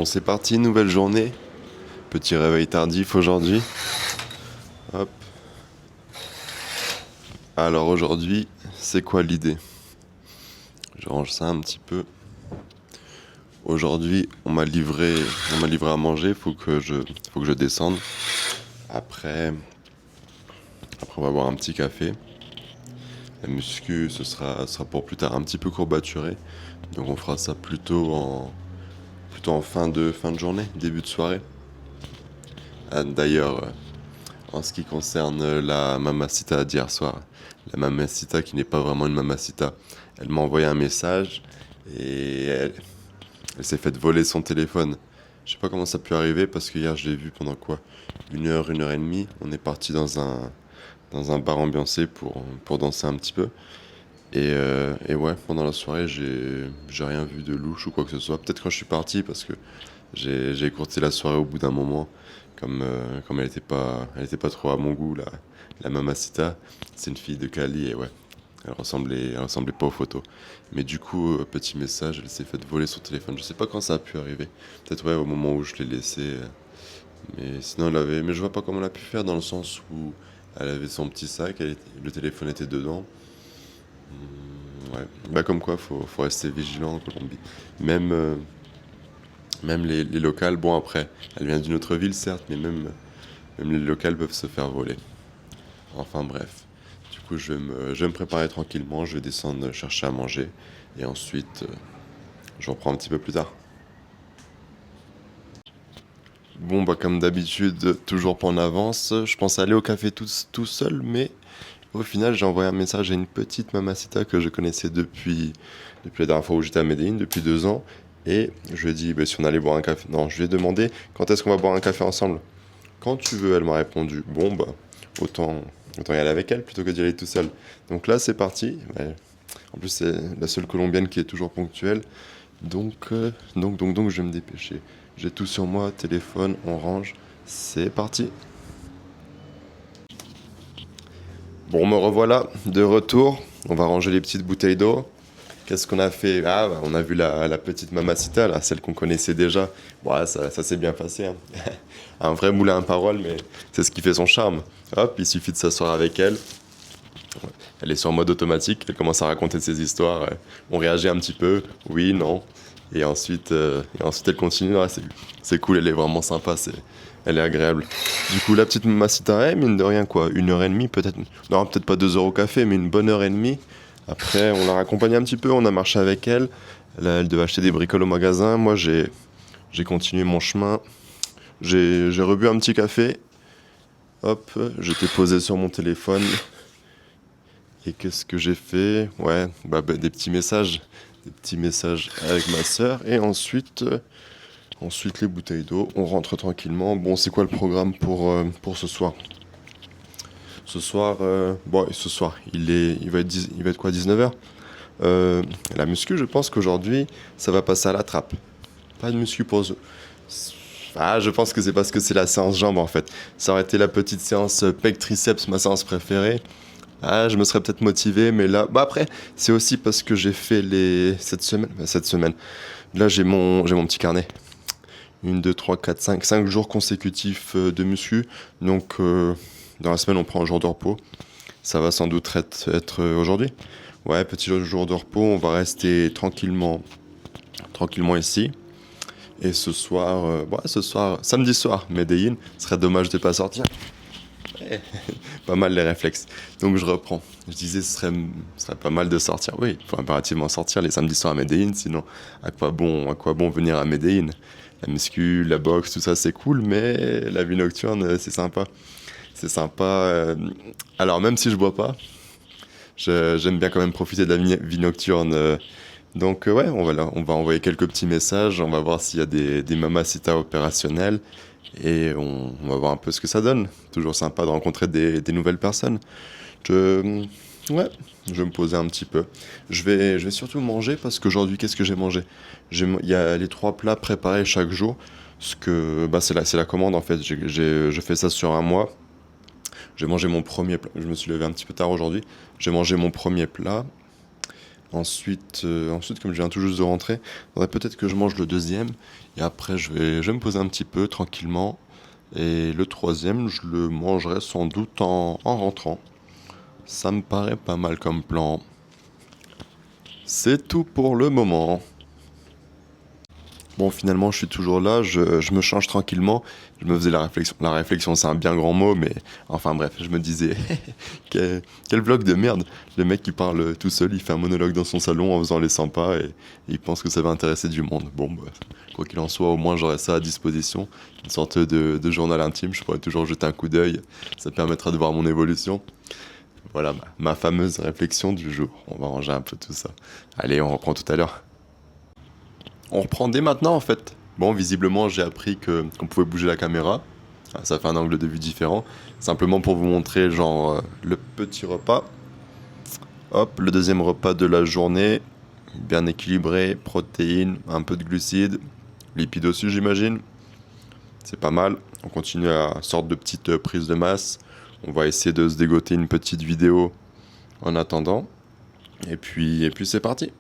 Bon, c'est parti, nouvelle journée. Petit réveil tardif aujourd'hui. Hop. Alors aujourd'hui, c'est quoi l'idée? Je range ça un petit peu. Aujourd'hui, on m'a livré à manger. Faut que je descende. Après, on va boire un petit café. La muscu, ce sera pour plus tard, un petit peu courbaturé. Donc on fera ça plutôt en fin de journée, début de soirée. Ah, d'ailleurs, en ce qui concerne la mamacita d'hier soir, la mamacita qui n'est pas vraiment une mamacita, elle m'a envoyé un message et elle s'est faite voler son téléphone. Je sais pas comment ça a pu arriver parce que hier je l'ai vu pendant quoi? Une heure et demie. On est parti dans un bar ambiancé pour danser un petit peu. Et ouais, pendant la soirée, j'ai rien vu de louche ou quoi que ce soit. Peut-être quand je suis parti parce que j'ai écourté la soirée au bout d'un moment. Comme elle était pas trop à mon goût, la mamacita. C'est une fille de Cali et ouais, elle ressemblait pas aux photos. Mais du coup, petit message, elle s'est fait voler son téléphone. Je sais pas quand ça a pu arriver. Peut-être ouais, au moment où je l'ai laissé. Mais sinon, mais je vois pas comment elle a pu faire dans le sens où elle avait son petit sac, le téléphone était dedans. Ouais, bah comme quoi, faut rester vigilant en Colombie. Même, même les locales, bon après, elle vient d'une autre ville certes, mais même les locales peuvent se faire voler. Enfin bref. Du coup, je vais me préparer tranquillement, je vais descendre chercher à manger. Et ensuite, je reprends un petit peu plus tard. Bon, bah comme d'habitude, toujours pas en avance. Je pensais aller au café tout seul, mais au final, j'ai envoyé un message à une petite mamacita que je connaissais depuis la dernière fois où j'étais à Medellín, depuis 2 ans. Et je lui ai dit bah, si on allait boire un café. Non, je lui ai demandé quand est-ce qu'on va boire un café ensemble. Quand tu veux, elle m'a répondu. Bon, bah, autant, autant y aller avec elle plutôt que d'y aller tout seul. Donc là, c'est parti. Ouais. En plus, c'est la seule colombienne qui est toujours ponctuelle. Donc, je vais me dépêcher. J'ai tout sur moi, téléphone, on range. C'est parti. Bon, me revoilà de retour. On va ranger les petites bouteilles d'eau. Qu'est-ce qu'on a fait? Ah, bah, on a vu la petite mamacita, là, celle qu'on connaissait déjà. Bon, ouais, ça s'est bien passé, hein. Un vrai moulin à paroles, mais c'est ce qui fait son charme. Hop, il suffit de s'asseoir avec elle. Elle est sur mode automatique, elle commence à raconter ses histoires. On réagit un petit peu, oui, non. Et ensuite elle continue. Ouais, c'est cool, elle est vraiment sympa, elle est agréable. Du coup, la petite mamacita, mine de rien, quoi, 1 heure et demie, peut-être. Non, peut-être pas 2 heures au café, mais une bonne heure et demie. Après, on l'a raccompagnée un petit peu, on a marché avec elle. Là, elle devait acheter des bricoles au magasin. Moi, j'ai continué mon chemin. J'ai rebu un petit café. Hop, j'étais posé sur mon téléphone. Et qu'est-ce que j'ai fait? Ouais, bah, des petits messages. Des petits messages avec ma sœur. Et ensuite les bouteilles d'eau. On rentre tranquillement. Bon, c'est quoi le programme pour ce soir? Ce soir, il va être quoi, 19h? La muscu, je pense qu'aujourd'hui, ça va passer à la trappe. Pas de muscu pour... Ah, je pense que c'est parce que c'est la séance jambes, en fait. Ça aurait été la petite séance pec triceps, ma séance préférée. Ah, je me serais peut-être motivé, mais là... Bah après, c'est aussi parce que j'ai fait cette semaine. Là, j'ai mon petit carnet. 5 jours consécutifs de muscu. Donc, dans la semaine, on prend un jour de repos. Ça va sans doute être aujourd'hui. Ouais, petit jour de repos, on va rester tranquillement ici. Et ce soir, samedi soir, Medellín, ce serait dommage de pas sortir. Ouais, pas mal les réflexes. Donc je reprends. Je disais ce serait pas mal de sortir. Oui, il faut impérativement sortir les samedis soirs à Medellín, sinon à quoi bon venir à Medellín? La muscu, la boxe, tout ça c'est cool, mais la vie nocturne c'est sympa. C'est sympa. Alors même si je bois pas, j'aime bien quand même profiter de la vie nocturne. Donc ouais, on va envoyer quelques petits messages, on va voir s'il y a des mamacitas opérationnels et on va voir un peu ce que ça donne. Toujours sympa de rencontrer des nouvelles personnes. Je, ouais, je vais me poser un petit peu. Je vais surtout manger parce qu'aujourd'hui, qu'est-ce que j'ai mangé? Il y a les 3 plats préparés chaque jour. Bah, c'est la commande en fait. Je fais ça sur un mois. J'ai mangé mon premier plat. Je me suis levé un petit peu tard aujourd'hui. J'ai mangé mon premier plat. Ensuite, comme je viens tout juste de rentrer, il faudrait peut-être que je mange le deuxième. Et après, je vais me poser un petit peu tranquillement. Et le troisième, je le mangerai sans doute en rentrant. Ça me paraît pas mal comme plan. C'est tout pour le moment. Bon, finalement, je suis toujours là, je me change tranquillement. Je me faisais la réflexion. La réflexion, c'est un bien grand mot, mais enfin bref, je me disais, quel vlog de merde. Le mec qui parle tout seul, il fait un monologue dans son salon en faisant les sympas et il pense que ça va intéresser du monde. Bon, bah, quoi qu'il en soit, au moins j'aurai ça à disposition. Une sorte de journal intime, je pourrais toujours jeter un coup d'œil. Ça permettra de voir mon évolution. Voilà ma fameuse réflexion du jour. On va ranger un peu tout ça. Allez, on reprend tout à l'heure. On reprend dès maintenant en fait. Bon, visiblement, j'ai appris qu'on pouvait bouger la caméra. Ah, ça fait un angle de vue différent. Simplement pour vous montrer, genre, le petit repas. Hop, le deuxième repas de la journée. Bien équilibré, protéines, un peu de glucides, lipides aussi, j'imagine. C'est pas mal. On continue à sorte de petite prise de masse. On va essayer de se dégoter une petite vidéo en attendant. Et puis c'est parti.